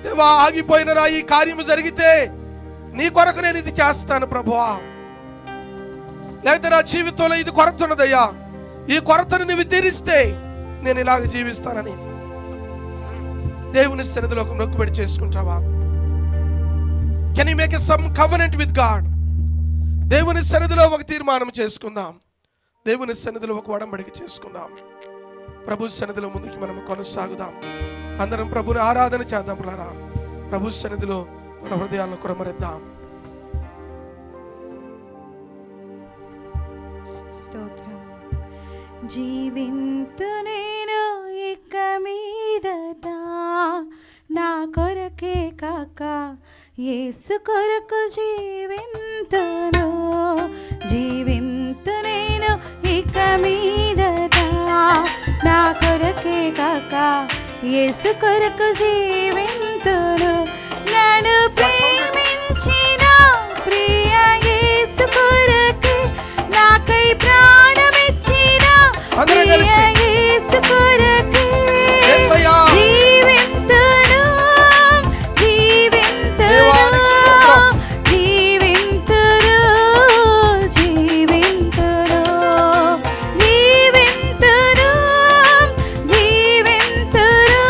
దేవా, ఆగిపోయిన ఈ కార్యము జరిగితే నీ కొరకు నేను ఇది చేస్తాను ప్రభువా. లేకపోతే నా జీవితంలో ఇది కొరత ఉన్నదయ్యా, ఈ కొరతను నువ్వు తీరిస్తే నేను ఇలాగ జీవిస్తానని దేవుని సన్నిధిలో ఒక మొక్కుబడి చేసుకుంటావా? Can you make some covenant with God? దేవుని సన్నిధిలో ఒక తీర్మానం చేసుకుందాం, దేవుని సన్నిధిలో ఒక ఒడంబడిక చేసుకుందాం. ప్రభు సన్నిధిలో ముందుకి మనం కొనసాగుదాం. అందరం ప్రభుని ఆరాధన చేద్దాం. ప్రభు సన్నిధిలో మన హృదయాలను కురమరిద్దాం. స్తోత్రం. జీవింతు నేను ఇక మీదట నా కొరకే కాక యేసు కొరకు జీవింతును. జీవింతు నేను ఇక మీదట నా కొరకే కాక యేసు కొరకు జీవింతును. నన్ను ప్రేమించిన ప్రియ యేసు కొరకు నాకై ప్రాణమిచ్చిన ప్రియ యేసు కొరకు జీవింతును. జీవింతును జీవింతును జీవింతును జీవింతును జీవింతును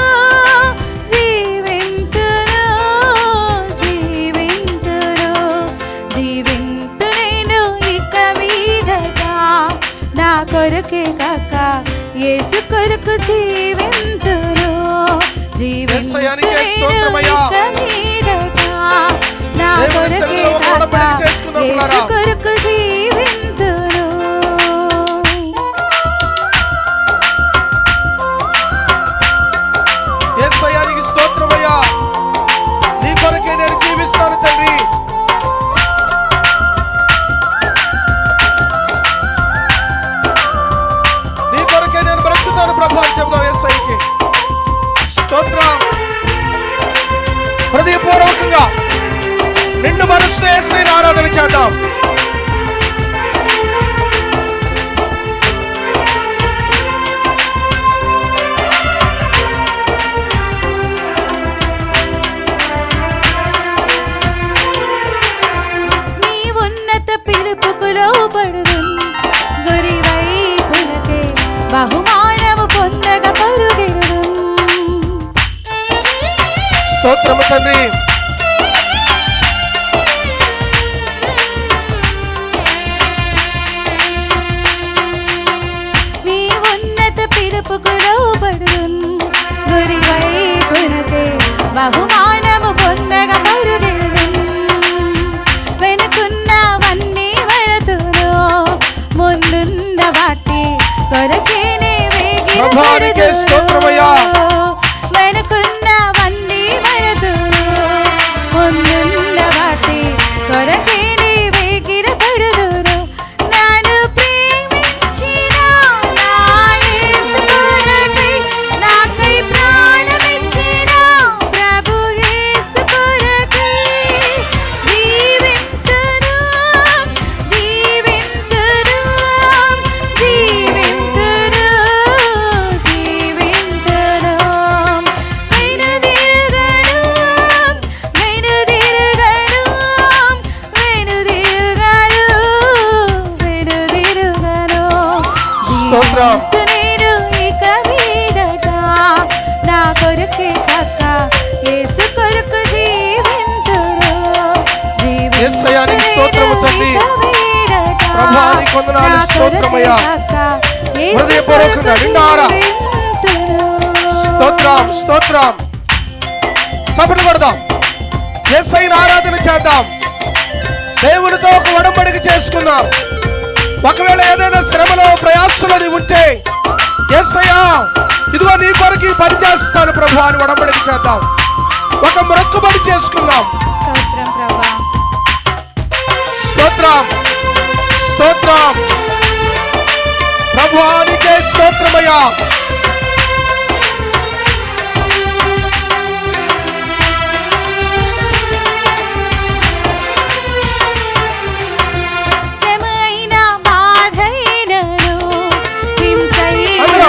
జీవింతును జీవింతును జీవింతును ఇక మీదట నా కొరకే కాక యేసు కొరకు జీవింతును. జీవింతును ఇక మీదట నా కొరకే కాక యేసు కొరకు జీవింతును. యేసయ్యానికి స్తోత్రమయ్యా, నీ కొరకే నేను జీవిస్తాను తండ్రి. నీ కొరకే నేను బ్రతుకుతాను ప్రభు అని చెప్తాం. యేసయ్యకి స్తోత్రం. హృదయపూర్వకంగా నిండు మనసుతో యేసయ్యని ఆరాధన చేద్దాం. నీ ఉన్నత పిలుపుకు లోబడుదును, గురివైపునకే బహుమానము పొందగా పరుగెడుదును. స్తోత్రము తండ్రి. నీ ఉన్నత పిలుపుకు లోబడుదును, గురివైపునకే బహుమానము పొందగా పరుగెడుదును. వెనుకున్నవన్నీ వెళుతును, ముందున్న వాటి కొరకే నే ప్రభువానికే స్తోత్రమయ్యా. వెనుకున్నవన్నీ వెళుతును, ముందున్న వాటి కొరకే నే వేగిరపడుదును. నన్ను ప్రేమించిన నా యేసు కొరకై నాకై ప్రాణమిచ్చిన ప్రభు యేసు కొరకై జీవింతును. జీవింతును జీవింతును జీవింతును వెనుదిరుగను వెనుదిరుగను వెనుదిరుగను వెనుదిరుగను. స్తోత్రం. నేను ఇక మీదట నా కొరకే కాక యేసు కొరకు జీవింతును. యేసయ్యానికి స్తోత్రము తండ్రి. ప్రభువానికి వందనాలు. స్తోత్రమయ్యా. హృదయపూర్వకంగా నిండారా స్తోత్రం స్తోత్రం. చప్పట్లు కొడదాం, యేసయ్యని ఆరాధన చేద్దాం, దేవునితో ఒక ఒడంబడిక చేసుకుందాం. ఒకవేళ ఏదైనా శ్రమలో ప్రయాసలో నీవు ఉంటే యేసయ్యా ఇదిగో నీ కొరకు ఈ పని చేస్తాను ప్రభు అని ఒడంబడిక చేద్దాం. ఒక మొక్కుబడి చేసుకుందాం. స్తోత్రం ప్రభువా. స్తోత్రం స్తోత్రం. ప్రభువానికే స్తోత్రమయ్యా. శ్రమైన బాధైనను హింసైన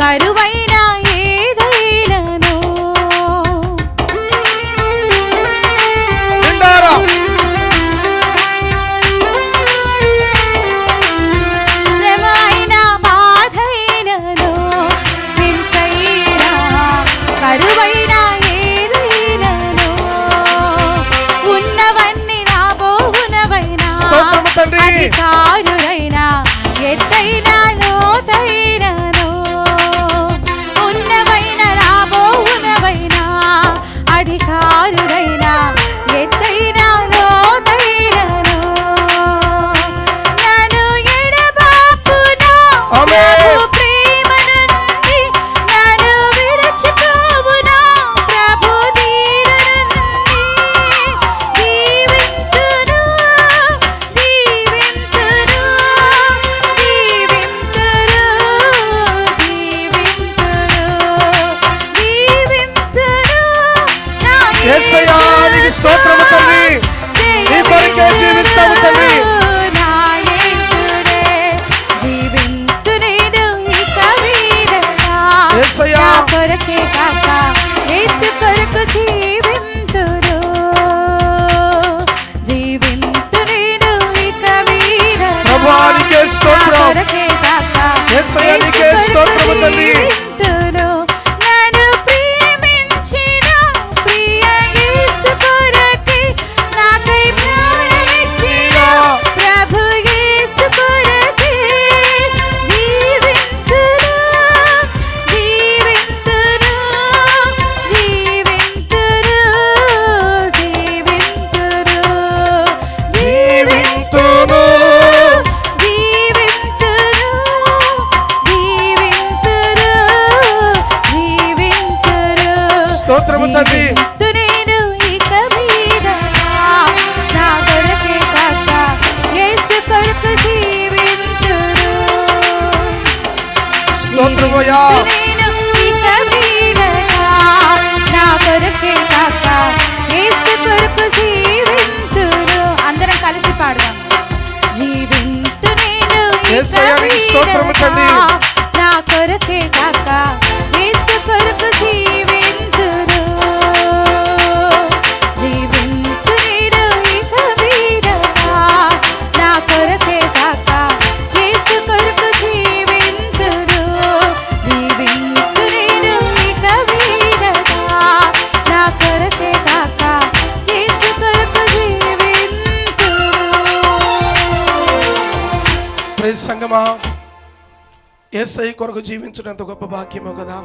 కరువైన ఏదైనను అధికారులైనా ఎత్తైన లోతైనను ఉన్నవైన రాబోవునవైనా అధికారులైనా ఎత్తైన లోతైనను నన్ను ఎడబాపునా ప్రభు ప్రేమ నుండి నన్ను విడిచిపోవునా ప్రభు నీడ నుండి దీవింతును దీవింతును దీవింతును దీవింతును నా యేసయ్యా నీకు స్తోత్రము తండ్రి, నీ కొరకే జీవిస్తాము తండ్రి. నా యేసుడే దీవింతునేను ఇక వీడగా యేసయ్యా నా కొరకే కాక యేసు కొరకు జీవింతును జీవింతునేను ఇక వీడగా ప్రభువా నీకే నా స్తోత్రం. కొరకే కాక యేసయ్యా నీకే యేసు స్తోత్రము కొరకు తండ్రి. జీవింతును నన్ను ప్రేమించిన ప్రియ యేసు కొరకే నాకై ప్రాణమిచ్చిన ప్రభు యేసు కొరకే జీవింతును జీవింతును జీవింతును జీవింతును జీవింతును. జీవింతును జీవింతును జీవింతును స్తోత్రము తండ్రి. జీవింతునేను ఇక మీదట నా కొరకే కాక యేసు కొరకు జీవింతును స్తోత్రమయ్యా. జీవింతునేను ఇక మీదట నా కొరకే కాక యేసు కొరకు జీవింతును అందరం కలిసి పాడదాం జీవింతునేను ఇక యేసయ్యా నీకు స్తోత్రము తండ్రి. మీదట నా కొరకే కాక యేసు కొరకు జీవింతును జీవింతునేను ఇక మీదట నా కొరకే కాక యేసు కొరకు జీవింతును జీవింతునేను ఇక మీదట నా కొరకే కాక యేసు కొరకు జీవింతును ప్రైజ్ సంగమా, యేసయ్య కొరకు జీవించడంత గొప్ప భాగ్యమో కదా.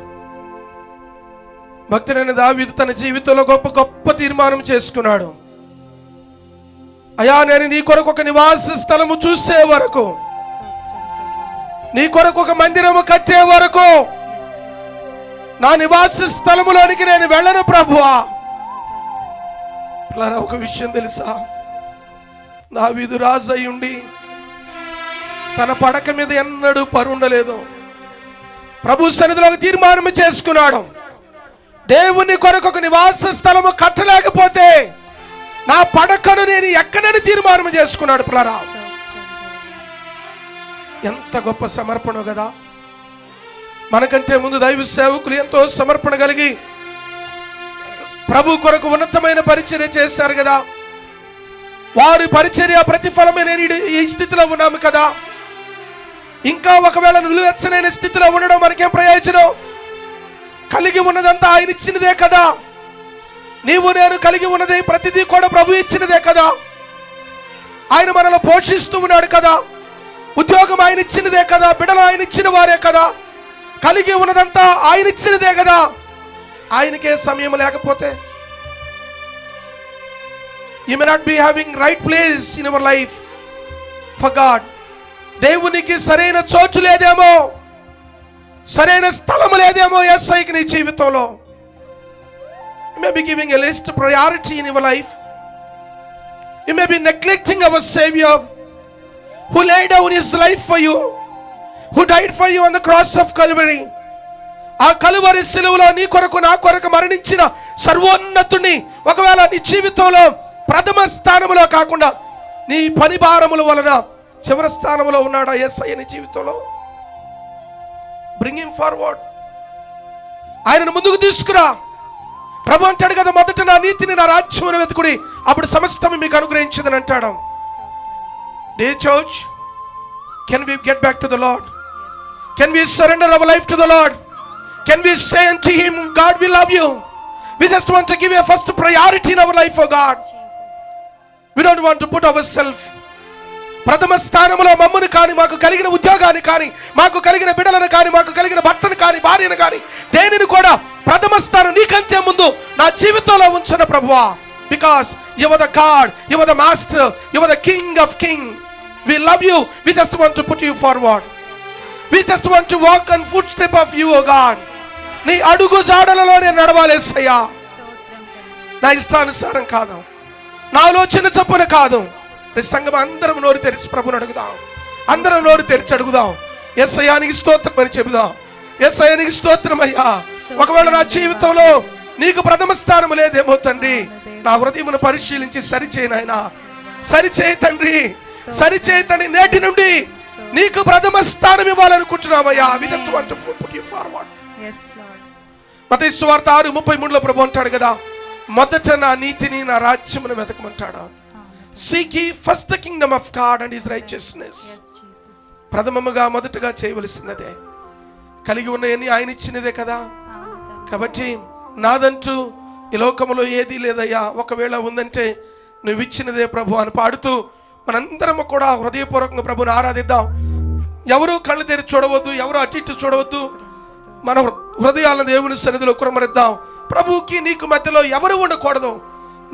భక్తుడైన దావీదు తన జీవితంలో గొప్ప గొప్ప తీర్మానం చేసుకున్నాడు. అయ్యా నేను నీ కొరకు ఒక నివాస స్థలము చూసే వరకు, నీ కొరకు ఒక మందిరము కట్టే వరకు నా నివాస స్థలములోనికి నేను వెళ్ళను ప్రభువా. పిల్లరా, ఒక విషయం తెలుసా, దావీదు రాజు అయి ఉండి తన పడక మీద ఎన్నడూ పరుండలేదు. ప్రభు సన్నిధిలో ఒక తీర్మానం చేసుకున్నాడు. దేవుని కొరకు ఒక నివాస స్థలము కట్టలేకపోతే నా పడకను నేను ఎక్కడని తీర్మానం చేసుకున్నాడు. పిల్లరా, ఎంత గొప్ప సమర్పణ కదా. మనకంటే ముందు దైవ సేవకులు ఎంతో సమర్పణ కలిగి ప్రభు కొరకు ఉన్నతమైన పరిచర్య చేశారు కదా. వారి పరిచర్య ప్రతిఫలమైన ఈ స్థితిలో ఉన్నాము కదా. ఇంకా ఒకవేళ నిలువెచ్చనైన స్థితిలో ఉండడం మనకేం ప్రయోజనం? కలిగి ఉన్నదంతా ఆయన ఇచ్చినదే కదా. నీవు నేను కలిగి ఉన్నది ప్రతిదీ కూడా ప్రభు ఇచ్చినదే కదా. ఆయన మనల్ని పోషిస్తూ ఉన్నాడు కదా. ఉద్యోగం ఆయన ఇచ్చినదే కదా. బిడ్డలు ఆయన ఇచ్చిన వారే కదా. కలిగి ఉన్నదంతా ఆయన ఇచ్చినదే కదా. ఆయనకే సమయం లేకపోతే you may not be having right place in your life for God. దేవునికి సరైన చోటు లేదేమో, సరైన స్థలం లేదేమో యేసయ్యకి నీ జీవితంలో. You may be giving a least priority in your life. You may be neglecting our Savior who laid down his life for you, who died for you on the cross of Calvary. ఆ కలువరి శిలువలో నీ కొరకు నా కొరకు మరణించిన సర్వోన్నతుని ఒకవేళ నీ జీవితంలో ప్రథమ స్థానములో కాకుండా నీ పని భారముల వలన చివరి స్థానంలో ఉన్నాడా యేసయ్య నీ జీవితంలో? Bring him forward. ఆయనను ముందుకు తీసుకురా. ప్రభు అంటాడు కదా, మొదట నా నీతిని నా రాజ్యమును వెతుకుడి, అప్పుడు సమస్తము మీకు అనుగ్రహించదని అంటాడు. Dear church, can we get back to the Lord? Can we surrender our life to the Lord? Can we say unto him, God, we love you. We just want to give you a first priority in our life, oh God. We don't want to put ourselves ప్రథమ స్థానంలో మమ్మను కానీ, మాకు కలిగిన ఉద్యోగాన్ని కానీ, మాకు కలిగిన బిడ్డలను కానీ, మాకు కలిగిన భర్తను కానీ, భార్యను కానీ, దేనిని కూడా ప్రథమ స్థానం నీకంటే ముందు నా జీవితంలో ఉంచిన ప్రభువా. Because you are the God, you are the master, you are the king of king. We love you, we just want to put you forward, we just want to walk on foot step of you O God. నీ అడుగు జాడలలో నేను నడవాలి యేసయ్యా. నా ఇష్టానుసారం కాదు, నా ఆలోచన చొప్పున కాదు. సంఘం అందరం నోరు తెరిచి ప్రభుని అడుగుదాం, అందరం నోరు తెరిచి అడుగుదాం. యేసయ్యా నీకు స్తోత్రం అని చెబుదాం. యేసయ్యా నీకు స్తోత్రం అయ్యా. ఒకవేళ నా జీవితంలో నీకు ప్రథమ స్థానం లేదేమో తండ్రి, నా హృదయమును పరిశీలించి సరిచేయి నాయనా, సరిచేయి తండ్రి, సరిచేయి తండ్రి. నేటి నుండి నీకు ప్రథమ స్థానం ఇవ్వాలనుకుంటున్నామయ్యా. We just want to put you forward. మత్తయి సువార్త 6:33లో ప్రభు అంటాడు కదా, మొదట నా నీతిని, నా రాజ్యమును వెతకమంటాడు. Seek ye first the kingdom of God and his righteousness. ప్రథమముగా మొదటగా చేయవలసినదే, కలిగి ఉన్నవన్నీ ఆయన ఇచ్చినదే కదా. కాబట్టి నాదంటూ ఈ లోకములో ఏదీ లేదయ్యా, ఒకవేళ ఉందంటే నువ్వు ఇచ్చినదే ప్రభు అని పాడుతూ మనందరము కూడా హృదయపూర్వకంగా ప్రభుని ఆరాధిద్దాం. ఎవరు కళ్ళు తెరిచి చూడవద్దు, ఎవరు అటు ఇటు చూడవద్దు. మన హృదయాలను దేవుని సన్నిధిలో కురమరిద్దాం. ప్రభుకి నీకు మధ్యలో ఎవరు ఉండకూడదు.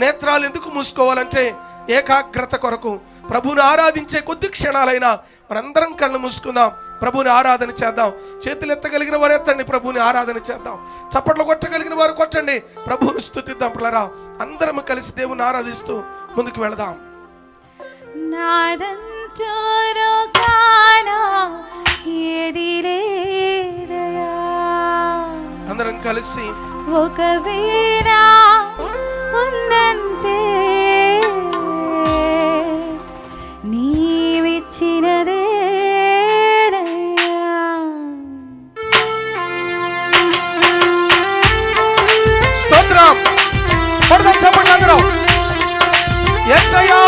నేత్రాలు ఎందుకు మూసుకోవాలంటే ఏకాగ్రత కొరకు. ప్రభుని ఆరాధించే కొద్ది క్షణాలైనా మనందరం కళ్ళు మూసుకుందాం, ప్రభుని ఆరాధన చేద్దాం. చేతులు ఎత్తగలిగిన వారు ఎత్తండి, ప్రభుని ఆరాధన చేద్దాం. చప్పట్లు కొట్టగలిగిన వారు కొట్టండి, ప్రభుని స్తుతిద్దాం. పిల్లరా, అందరం కలిసి దేవుని ఆరాధిస్తూ ముందుకు వెళదాం. అందరం కలిసి ఒకవేళ ఉందంటే నీవిచ్చినదే స్తోత్రం. పడదాం చప్పట్లు అందరం. యేసయ్యా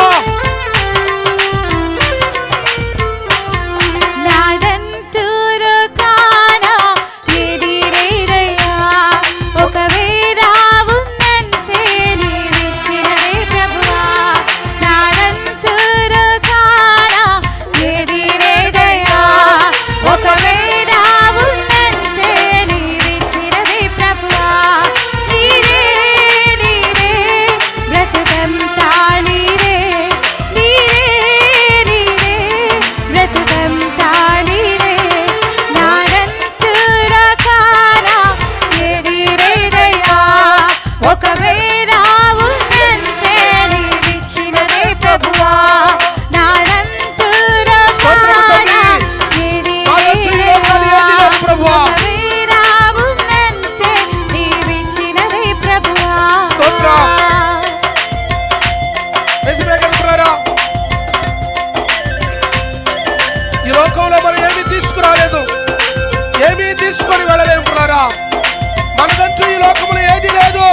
మనదంటూ ఈ లోకములో ఏది లేదు.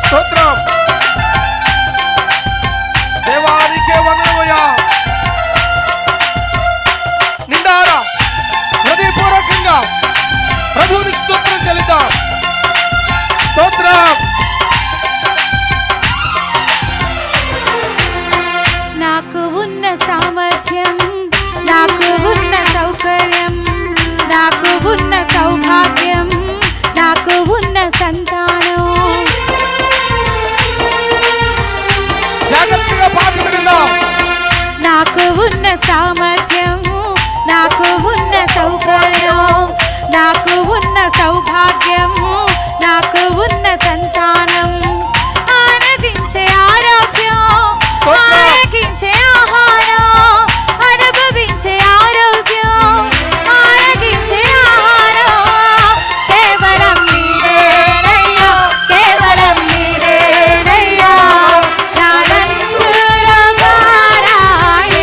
స్తోత్రం. దేవానికే వందనమయ్యా. నిండారా హృదయపూర్వకంగా ప్రభువుని స్తోత్రం చెల్లిద్దాం. స్తోత్రం. నాకు ఉన్న సామర్థ్యం, నాకు ఉన్న సౌకర్యం, నాకు ఉన్న సౌభాగ్యం, నాకు ఉన్న సంతానం. జాగ్రత్తగా పాటలు విందాం. నాకు ఉన్న సామర్థ్యం, నాకు ఉన్న సౌకర్యం, నాకు ఉన్న సౌభాగ్యం, నాకు ఉన్న సంతానం. ఆనందించే ఆరోగ్యం, ఆరగించే ఆహారం, అనుభవించే ఆరోగ్యం, ఆరగించే ఆహారం. కేవలం నీవేనయ్యా, కేవలం నీవేనయ్యా. నాదంతురగారా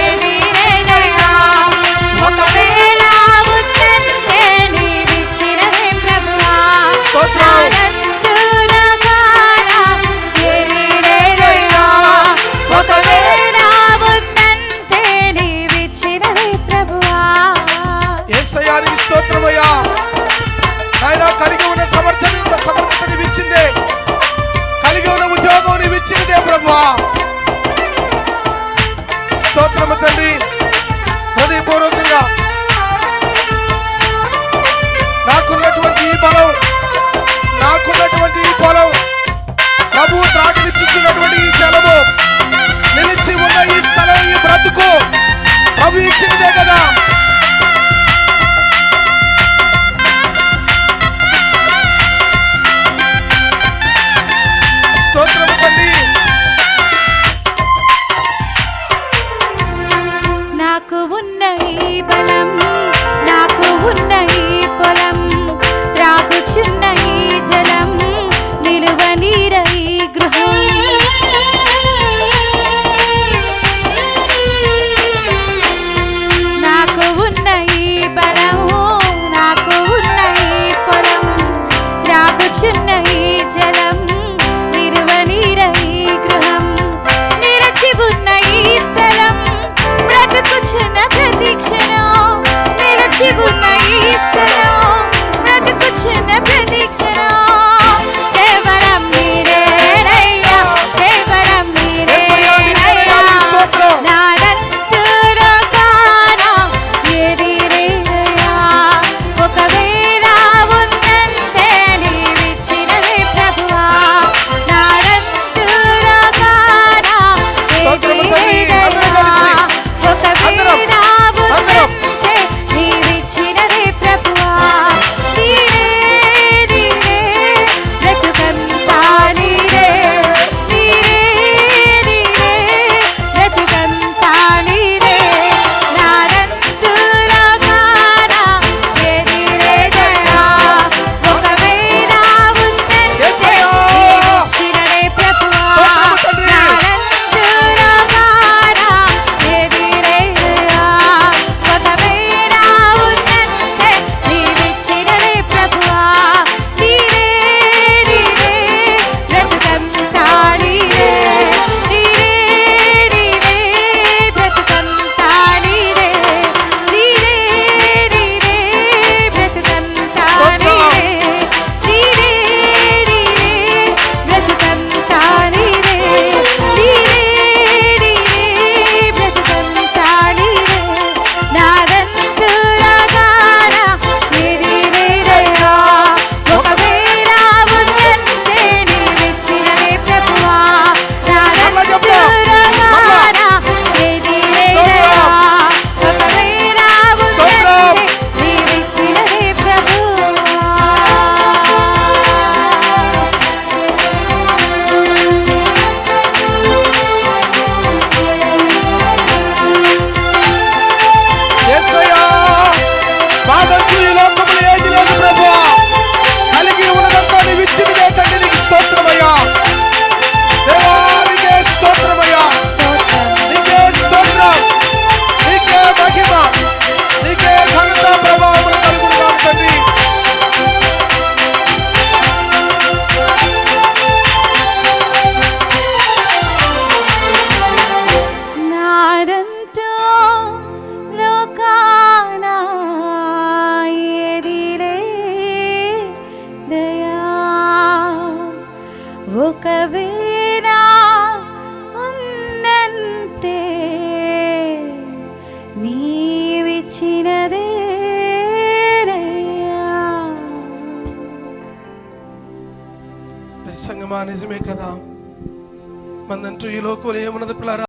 ఏమీ లేదయ్యా. ఒకవేళ ఉందంటే నీవిచ్చినదే ప్రభువా. నాదంతురగారా ఏమీ లేదయ్యా. ఒకవేళ ఉందంటే నీవిచ్చినదే ప్రభువా. యేసయ్యా నీకు స్తోత్రమయ్యా. ఆయన కలిగి ఉన్న సమర్థత ఉన్న ఈ పొలం, త్రాగుచున్న ఈ జలం, నిలువ నీడ ఈ గృహం. నాకు ఉన్న ఈ బలం, నాకు ఉన్న ఈ పొలం, త్రాగుచున్న ఈ జలం, నిలువ నీడ ఈ గృహం, నిలిచి ఉన్న ఈ స్థలం, బ్రతుకుచున్న ప్రతి క్షణం, నిలిచి ఉన్న ఈ స్థలం, బ్రతుకుచున్న ప్రతి క్షణం. కేవలం నీరేనయ్యా, కేవలం నీరేనయ్యా, నానంతలో కానా ఏదీ లేదయ్యా. ఒకవేళ ఉందంటే నీవిచ్చినదే ప్రభువా, నానంతలో కానా ఏదీ లేదయ్యా. ఒకవేళ ఉందంటే నీవిచ్చినదే ప్రభువా, నీరే నీరే బ్రతుకంతా నీరే, నీరే నీరే బ్రతుకంతా నీరే, నానంతలో కానా ఏదీ లేదయ్యా. ఒకవేళ ఉందంటే నీవిచ్చినదే ప్రభువా, నానంతలో కానా ఏదీ లేదయ్యా. ఒకవేళ ఉందంటే నీవిచ్చినదే ప్రభువా, నీరే నీరే బ్రతుకంతా నీరే, నీరే నీరే బ్రతుకంతా నీరే, నీరే నీరే బ్రతుకంతా నీరే, నీరే నీరే బ్రతుకంతా నీరే, నీరే నీరే బ్రతుకంతా నీరే, నాదంతులా గానా ఏదీ లేదయ్యా. ఒకవేళ ఉందంటే నీవిచ్చినదే ప్రభువా, నాదంతులా గానా ఏదీ లేదయ్యా. ఒకవేళ ఉందంటే నీవిచ్చినదే ప్రభువా. యేసయ్యా, మాదంటూ ఈ లోకములో ఏది లేదు ప్రభువా, కలిగి ఉన్నదంతా నీవిచ్చినదే తండ్రి. నీకు స్తోత్రమయ్యా దేవా, నీకే స్తోత్రమయ్యా, నీకే స్తోత్రం, నీకే మహిమ, నీకే ఘనత ప్రభావములు కలుగునుగాక తండ్రి. నాదంటూ లోకాన ఏదీ లేదయ్యా. ఒకవేళ ఉందంటే నీవిచ్చినదేనయ్యా. సంగమా, నిజమే కదా, మందంటూ ఈ లోకంలో ఏమున్నది పిల్లరా?